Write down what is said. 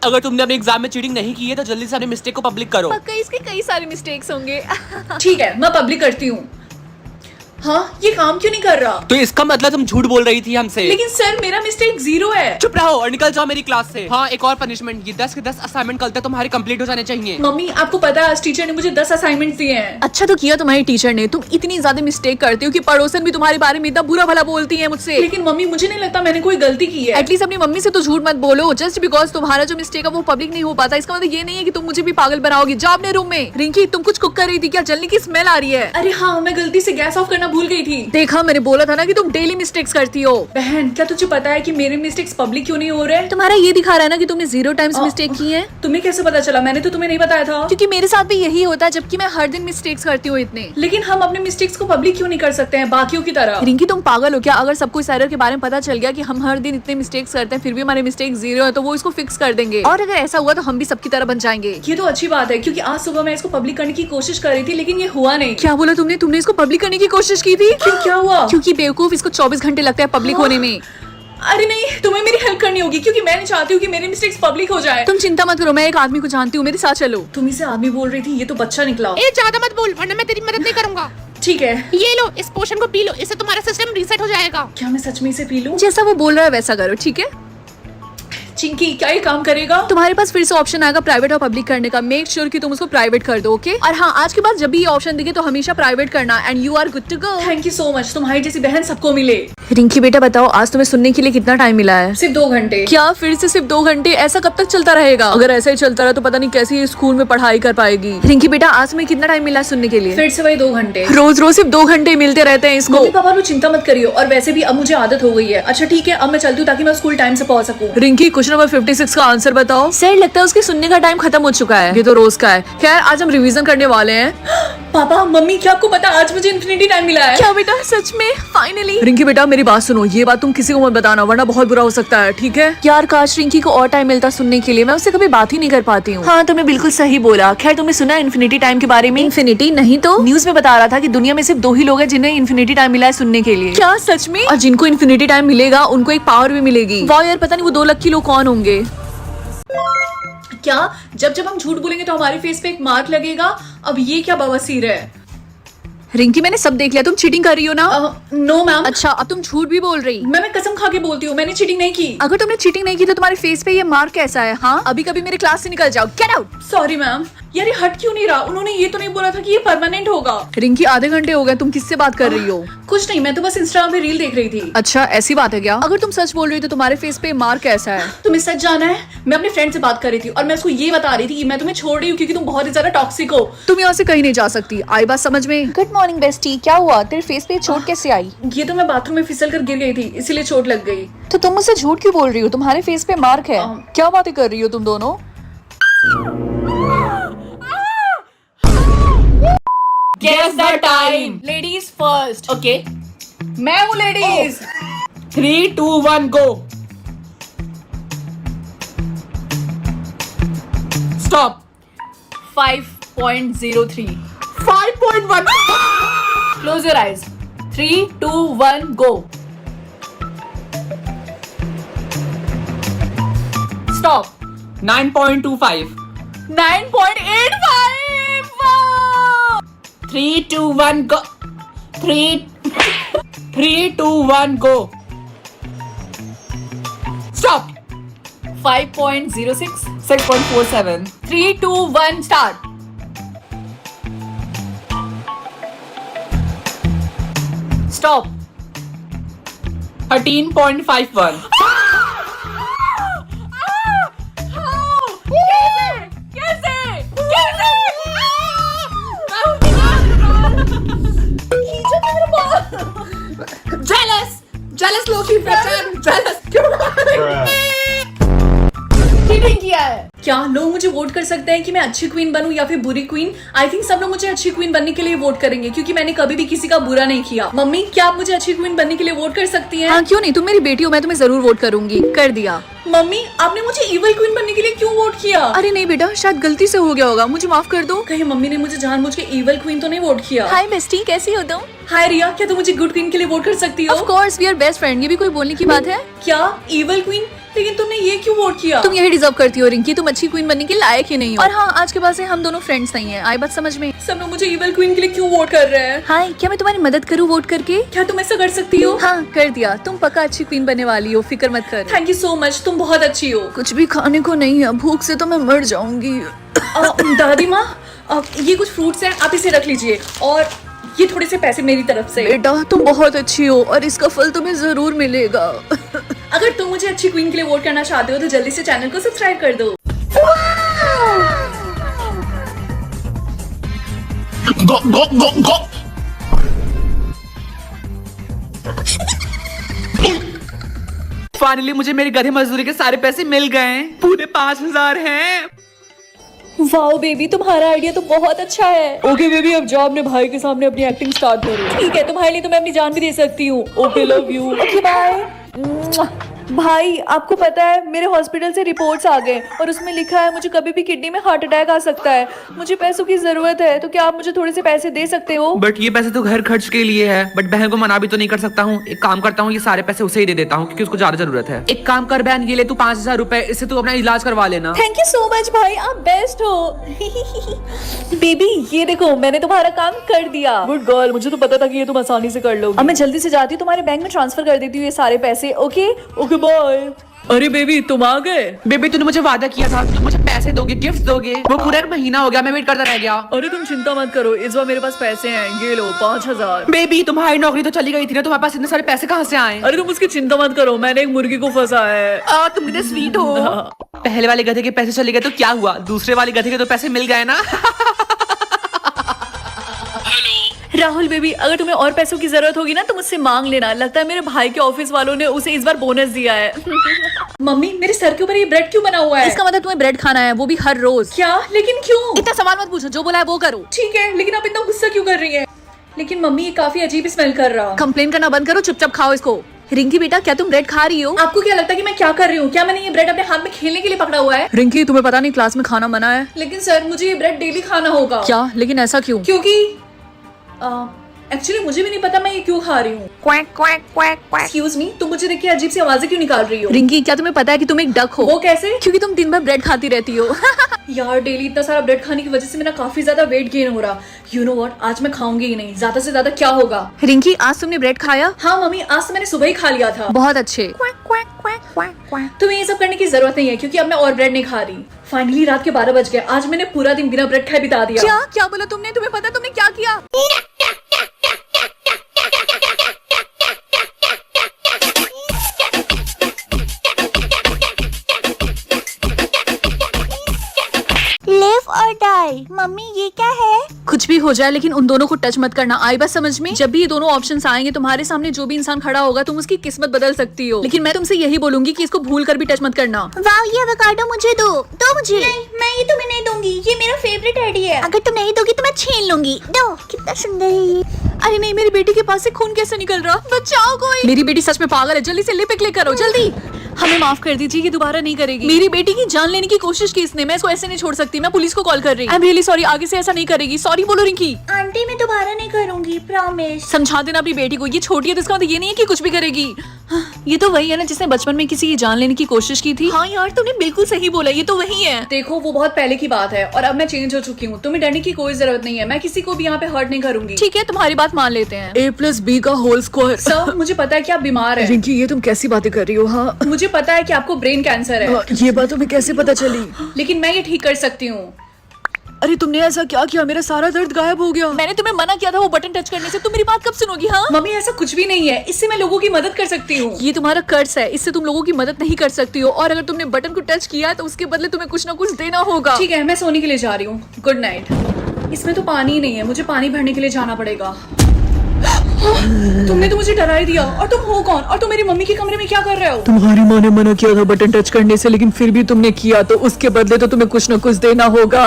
अगर तुमने अपने एग्जाम में चीटिंग नहीं की है तो जल्दी से अपने मिस्टेक को पब्लिक करो। पक्का इसके कई सारे मिस्टेक्स होंगे। ठीक है, मैं पब्लिक करती हूँ। हाँ, ये काम क्यों नहीं कर रहा? तो इसका मतलब तुम झूठ बोल रही थी हमसे। लेकिन सर मेरा मिस्टेक 0 है। चुप रहो और निकल जाओ मेरी क्लास से। हाँ, एक और पनिशमेंट, ये 10 के 10 असाइनमेंट कल तक तुम्हारे कंप्लीट हो जाने चाहिए। मम्मी आपको पता है आज टीचर ने मुझे 10 असाइनमेंट दिए हैं। अच्छा तो किया तुम्हारी टीचर ने। तुम इतनी ज्यादा मिस्टेक करती हो कि पड़ोसन भी तुम्हारे बारे में इतना बुरा भला बोलती है मुझसे। लेकिन मम्मी मुझे नहीं लगता मैंने कोई गलती की है। एटलीस्ट अपनी मम्मी से तो झूठ मत बोलो। जस्ट बिकॉज तुम्हारा जो मिस्टेक है वो पब्लिक नहीं हो पाता इसका मतलब ये नहीं है कि तुम मुझे भी पागल बनाओगी। जाओ अपने रूम में। रिंकी तुम कुछ कुक कर रही थी क्या? जलने की स्मेल आ रही है। अरे हाँ, मैं गलती से गैस ऑफ करना भूल गई थी। देखा, मैंने बोला था ना कि तुम डेली मिस्टेक्स करती हो। बहन क्या तुझे पता है कि मेरे मिस्टेक्स पब्लिक क्यों नहीं हो रहे? तुम्हारा ये दिखा रहा है ना कि तुमने 0 टाइम्स मिस्टेक की है। तुम्हें कैसे पता चला? मैंने तो तुम्हें नहीं बताया था। क्योंकि मेरे साथ भी यही होता है, जबकि मैं हर दिन मिस्टेक्स करती हूँ इतने। लेकिन हम अपने मिस्टेक्स को पब्लिक क्यों नहीं कर सकते हैं बाकियों की तरह? रिंकी तुम पागल हो क्या? अगर सबको इस एरर के बारे में पता चल गया कि हम हर दिन इतने मिस्टेक्स करते हैं फिर भी हमारे मिस्टेक 0 है तो वो इसको फिक्स कर देंगे। और अगर ऐसा हुआ तो हम भी सबकी तरह बन जाएंगे। ये तो अच्छी बात है क्योंकि आज सुबह मैं इसको पब्लिक करने की कोशिश कर रही थी लेकिन ये हुआ नहीं। क्या बोला तुमने? तुमने इसको पब्लिक करने की कोशिश की थी? फिर क्या हुआ? क्योंकि बेवकूफ, इसको 24 घंटे लगता है पब्लिक होने में। अरे नहीं, तुम्हें मेरी हेल्प करनी होगी क्योंकि मैं नहीं चाहती हूँ कि मेरे मिस्टेक्स पब्लिक हो जाए। तुम चिंता मत करो, मैं एक आदमी को जानती हूँ, मेरे साथ चलो। तुम इसे आदमी बोल रही थी, ये तो बच्चा निकला। ए ज्यादा मत बोल वरना मैं तेरी मदद नहीं करूंगा। ठीक है, ये लो, इस पोशन को पी लो, इससे तुम्हारा सिस्टम रीसेट हो जाएगा। क्या मैं सच में इसे पी लूं? जैसा वो बोल रहा है वैसा करो, ठीक है? चिंकी क्या ये काम करेगा? तुम्हारे पास फिर से ऑप्शन आएगा प्राइवेट और पब्लिक करने का। मेक श्योर कि तुम उसको प्राइवेट कर दो, ओके? और हाँ, आज के बाद जब भी ये ऑप्शन दिखे तो हमेशा प्राइवेट करना and you are good to go. Thank you so much. तुम्हारी जैसी बहन सबको मिले। रिंकी बेटा बताओ, आज तुम्हें सुनने के लिए कितना टाइम मिला है? सिर्फ 2 घंटे। क्या फिर से सिर्फ 2 घंटे? ऐसा कब तक चलता रहेगा? अगर ऐसा ही चलता रहा तो पता नहीं कैसे ये स्कूल में पढ़ाई कर पाएगी। रिंकी बेटा आज तुम्हें कितना टाइम मिला है सुनने के लिए? फिर से वही 2 घंटे। रोज रोज सिर्फ 2 घंटे मिलते रहते हैं इसको। मम्मी पापा लो चिंता मत करियो, और वैसे भी अब मुझे आदत हो गई है। अच्छा ठीक है, अब मैं चलती हूँ ताकि मैं स्कूल टाइम से पहुँच सकूँ। रिंकी क्वेश्चन नंबर 56 का आंसर बताओ। सर लगता है उसके सुनने का टाइम खत्म हो चुका है। ये तो रोज का है। खैर आज हम रिवीजन करने वाले हैं। पापा मम्मी क्या आपको पता आज मुझे इन्फिनिटी टाइम मिला है? क्या बेटा सच में? फाइनली। रिंकी बेटा मेरी बात सुनो, ये बात तुम किसी को मत बताना वरना बहुत बुरा हो सकता है, ठीक है? यार काश रिंकी को और टाइम मिलता सुनने के लिए, मैं उससे कभी बात ही नहीं कर पाती हूँ। हाँ तुमने बिल्कुल सही बोला। खैर तुमने सुना इन्फिनिटी टाइम के बारे में? इन्फिनिटी नहीं तो न्यूज में बता रहा था कि दुनिया में सिर्फ 2 ही लोग हैं जिन्हें इन्फिनिटी टाइम मिला है सुनने के लिए। क्या सच में? और जिनको इन्फिनिटी टाइम मिलेगा उनको एक पावर भी मिलेगी। वाह यार, पता नहीं वो 2 लकी लोग कौन होंगे। क्या जब जब हम झूठ बोलेंगे तो हमारे फेस पे एक मार्क लगेगा? अब ये क्या बवासीर है? रिंकी मैंने सब देख लिया, तुम चीटिंग कर रही हो ना? No ma'am. अच्छा अब तुम झूठ भी बोल रही? मैं कसम खा के बोलती हूँ, मैंने चीटिंग नहीं की। अगर तुमने चीटिंग नहीं की तो तुम्हारे फेस पे ये मार्क कैसा है? हाँ अभी कभी मेरे क्लास से निकल जाओ, गेट आउट। Sorry ma'am. यार ये हट क्यों नहीं रहा? उन्होंने ये तो नहीं बोला था कि ये परमानेंट होगा। रिंकी आधे घंटे हो गए, तुम किससे बात कर रही हो? कुछ नहीं, मैं तो बस इंस्टाग्राम पे रील देख रही थी। अच्छा ऐसी बात है क्या? अगर तुम सच बोल रही हो तो तुम्हारे फेस पे मार्क कैसा है? तुम्हें सच जाना है? मैं अपने फ्रेंड से बात कर रही थी और मैं उसको ये बता रही थी कि मैं तुम्हें छोड़ रही हूँ क्योंकि तुम बहुत ही ज्यादा टॉक्सिक हो। तुम यहाँ से कहीं नहीं जा सकती, आई बात समझ में? गुड मॉर्निंग बेस्टी, क्या हुआ? तेरे फेस पे चोट कैसे आई? ये तो मैं बाथरूम में फिसल कर गिर गई थी इसीलिए चोट लग गई। तो तुम मुझसे झूठ क्यों बोल रही हो? तुम्हारे फेस पे मार्क है। क्या बातें कर रही हो तुम दोनों? Guess the time. Ladies first. Okay, मैं हूँ ladies. 3, 2, 1 go. Stop. 5.03। 5.1। Close your eyes. 3, 2, 1 go. Stop. 9.25। 9.85. 3, 2, 1 go। 3, 2, 1 go। Stop। 5.06. 6.47। 3, 2, 1 start. Stop. 13.51। Jealous Loki प्रचंड jealous क्यों? चीटिंग किया है। क्या लोग मुझे वोट कर सकते हैं कि मैं अच्छी क्वीन बनूं या फिर बुरी क्वीन? आई थिंक सब लोग मुझे अच्छी क्वीन बनने के लिए वोट करेंगे क्योंकि मैंने कभी भी किसी का बुरा नहीं किया। मम्मी क्या आप मुझे अच्छी क्वीन बनने के लिए वोट कर सकती हैं? हाँ क्यों नहीं, तुम मेरी बेटी हो, मैं तुम्हें जरूर वोट करूंगी। कर दिया। मम्मी आपने मुझे इविल क्वीन बनने के लिए क्यों वोट किया? अरे नहीं बेटा, शायद गलती से हो गया होगा, मुझे माफ कर दो। कहीं मम्मी ने मुझे जानबूझ के इविल क्वीन तो नहीं वोट किया? हाय बेस्टी, कैसी हो तुम? हाय रिया, क्या तुम मुझे गुड क्वीन के लिए वोट कर सकती हो? Of course we are best friend, ये भी कोई बोलने की बात है? क्या इविल क्वीन? लेकिन तुमने ये क्यों वोट किया? तुम यही डिजर्व करती हो रिंकी, तुम अच्छी क्वीन बनने के लायक ही नहीं हो। और हाँ, आज के बाद से हम दोनों फ्रेंड्स नहीं है, आई बात समझ में? सब लोग मुझे इवल क्वीन के लिए क्यों वोट कर रहे हैं? हाय, क्या मैं तुम्हारी मदद करूँ वोट करके? क्या तुम ऐसा कर सकती हो? हाँ, कर दिया। तुम पक्का अच्छी क्वीन बनने वाली हो, फिक्र मत कर। थैंक यू सो मच, तुम बहुत अच्छी हो। कुछ भी खाने को नहीं है, भूख से तो मैं मर जाऊंगी। दादी माँ, ये कुछ फ्रूट्स हैं, आप इसे रख लीजिए और ये थोड़े से पैसे मेरी तरफ से। बेटा, तुम बहुत अच्छी हो और इसका फल तुम्हें जरूर मिलेगा। अगर तुम मुझे अच्छी क्वीन के लिए वोट करना चाहते हो तो जल्दी से चैनल को सब्सक्राइब कर दो। फाइनली मुझे मेरी गधे मजदूरी के सारे पैसे मिल गए, पूरे 5,000 हैं। वाओ बेबी, तुम्हारा आइडिया तो बहुत अच्छा है। ओके बेबी, अब जाओ अपने भाई के सामने अपनी एक्टिंग स्टार्ट करो। ठीक है, तुम्हारे लिए तो मैं अपनी जान भी दे सकती हूँ। Okay, love you. Okay bye. भाई, आपको पता है मेरे हॉस्पिटल से रिपोर्ट्स आ गए और उसमें लिखा है मुझे कभी भी किडनी में हार्ट अटैक आ सकता है। मुझे पैसों की जरूरत है, तो क्या आप मुझे थोड़े से पैसे दे सकते हो? बट ये पैसे तो घर खर्च के लिए है, बट बहन को मना भी तो नहीं कर सकता हूँ। एक काम करता हूँ, ये सारे पैसे उसे ही दे देता हूँ क्योंकि उसको ज्यादा जरूरत है। एक काम कर बहन, ये ले तू 5,000 रुपए, इससे तू अपना इलाज करवा लेना। थैंक यू सो मच भाई, आप बेस्ट हो। बेबी, ये देखो मैंने तुम्हारा काम कर दिया। गुड गर्ल, मुझे तो पता था कि ये तुम आसानी से कर लोगी। अब मैं जल्दी से जाती हूँ, तुम्हारे बैंक में ट्रांसफर कर देती हूँ ये सारे पैसे। Okay okay bye. अरे बेबी, तुम आ गए? बेबी, तूने मुझे वादा किया था, तुम मुझे पैसे दोगे, गिफ्ट दोगे। वो पूरा एक महीना हो गया, मैं वेट करता रह गया। अरे तुम चिंता मत करो, इस बार मेरे पास पैसे हैं, ये लो 5,000। बेबी, तुम्हारी नौकरी तो चली गई थी ना, तुम्हारे पास इतने सारे पैसे कहाँ से आए? अरे तुम उसकी चिंता मत करो, मैंने एक मुर्गी को फंसा है। तुम कितने स्वीट हो। पहले वाले गधे के पैसे चले गए तो क्या हुआ, दूसरे वाले गधे के तो पैसे मिल गए ना। राहुल बेबी, अगर तुम्हें और पैसों की जरूरत होगी ना तो मुझसे मांग लेना। लगता है मेरे भाई के ऑफिस वालों ने उसे इस बार बोनस दिया है। मम्मी, मेरे सर के ऊपर ये ब्रेड क्यों बना हुआ है? इसका मतलब तुम्हें ब्रेड खाना है, वो भी हर रोज। क्या? लेकिन क्यों? इतना सवाल मत पूछो, जो बोला है वो करो। ठीक है, लेकिन आप इतना गुस्सा क्यों कर रही है? लेकिन मम्मी, ये काफी अजीब स्मेल कर रहा। कंप्लेन करना बंद करो, चुपचाप खाओ इसको। रिंकी बेटा, क्या तुम ब्रेड खा रही हो? आपको क्या लगता है कि मैं क्या कर रही हूँ? क्या मैंने ये ब्रेड अपने हाथ में खेलने के लिए पकड़ा हुआ है? रिंकी, तुम्हें पता नहीं क्लास में खाना मना है? लेकिन सर, मुझे ये ब्रेड डेली खाना होगा। क्या? लेकिन ऐसा क्यों? क्योंकि एक्चुअली मुझे भी नहीं पता मैं ये क्यों खा रही हूँ। एक्सक्यूज मी, तुम मुझे देख के अजीब सी आवाजें क्यों निकाल रही हो? रिंकी, क्या तुम्हें पता है कि तुम एक डक हो? वो कैसे? क्योंकि तुम दिन भर ब्रेड खाती रहती हो। यार, डेली इतना सारा ब्रेड खाने की वजह से मेरा काफी ज्यादा वेट गेन हो रहा। यू नो व्हाट, आज मैं खाऊंगी ही नहीं। ज्यादा से ज्यादा क्या होगा? रिंकी, आज तुमने ब्रेड खाया? हाँ मम्मी, आज तो मैंने सुबह ही खा लिया था। बहुत अच्छे। तुम्हें ये सब करने की जरूरत नहीं है क्योंकि अब मैं और ब्रेड नहीं खा रही। फाइनली रात के 12 बज गए। आज मैंने पूरा दिन बिना ब्रेड खाए बिता दिया। क्या क्या बोला तुमने? तुम्हें पता तुमने क्या किया? लिव और डाई। मम्मी, ये क्या है? कुछ भी हो जाए लेकिन उन दोनों को टच मत करना, आई बात समझ में? जब भी ये दोनों ऑप्शंस आएंगे तुम्हारे सामने, जो भी इंसान खड़ा होगा तुम उसकी किस्मत बदल सकती हो, लेकिन मैं तुमसे यही बोलूंगी कि इसको भूल कर भी टच मत करना। वाओ, ये एवोकाडो मुझे दो मुझे। नहीं, मैं ये तुम्हें नहीं दूंगी, ये मेरा फेवरेट टेडी है। अगर तुम नहीं दोगी तो मैं छीन लूंगी। दो। कितना सुंदर है ये। अरे नहीं, मेरी बेटी के पास से खून कैसे निकल रहा? बचाओ कोई। मेरी बेटी सच में पागल है, जल्दी से लिप क्लिक करो, जल्दी। हमें माफ कर दीजिए, ये दोबारा नहीं करेगी। मेरी बेटी की जान लेने की कोशिश की इसने, मैं इसको ऐसे नहीं छोड़ सकती। मैं पुलिस को कॉल कर रही हूँ। आई एम रियली सॉरी, आगे से ऐसा नहीं करेगी। सॉरी बोलो रिंकी। आंटी, मैं दोबारा नहीं करूंगी, प्रॉमिस। समझा देना अपनी बेटी को, ये छोटी है तो इसका मतलब ये नहीं है कि कुछ भी करेगी। ये तो वही है ना जिसने बचपन में किसी की जान लेने की कोशिश की थी। हाँ यार, तुमने बिल्कुल सही बोला, ये तो वही है। देखो, वो बहुत पहले की बात है और अब मैं चेंज हो चुकी हूँ। तुम्हें डरने की कोई जरूरत नहीं है। मैं किसी को भी यहाँ पे हर्ट नहीं करूंगी। ठीक है, तुम्हारी बात मान लेते हैं। A+B का होल स्क्वायर। सर, मुझे पता है कि आप बीमार हैं। रिंकी, ये तुम कैसी बातें कर रही हो? हाँ, मुझे पता है कि आपको ब्रेन कैंसर है, ये बात तुम्हें कैसे पता चली? लेकिन मैं ये ठीक कर सकती हूँ। अरे तुमने ऐसा क्या किया? मेरा सारा दर्द गायब हो गया। मैंने तुम्हें मना किया था वो बटन टच करने से, तुम मेरी बात कब सुनोगी? हाँ मम्मी, ऐसा कुछ भी नहीं है, इससे मैं लोगों की मदद कर सकती हूँ। ये तुम्हारा कर्ज है, इससे तुम लोगों की मदद नहीं कर सकती हो, और अगर तुमने बटन को टच किया है तो उसके बदले तुम्हें कुछ ना कुछ देना होगा। ठीक है, मैं सोने के लिए जा रही हूँ। Good night. इसमें तो पानी ही नहीं है, मुझे पानी भरने के लिए जाना पड़ेगा। तुमने तो मुझे डरा ही दिया। और तुम हो कौन? और तुम मेरी मम्मी के कमरे में क्या कर रहे हो? तुम्हारी माँ ने मना किया था बटन टच करने से, लेकिन फिर भी तुमने किया, तो उसके बदले तो तुम्हें कुछ ना कुछ देना होगा।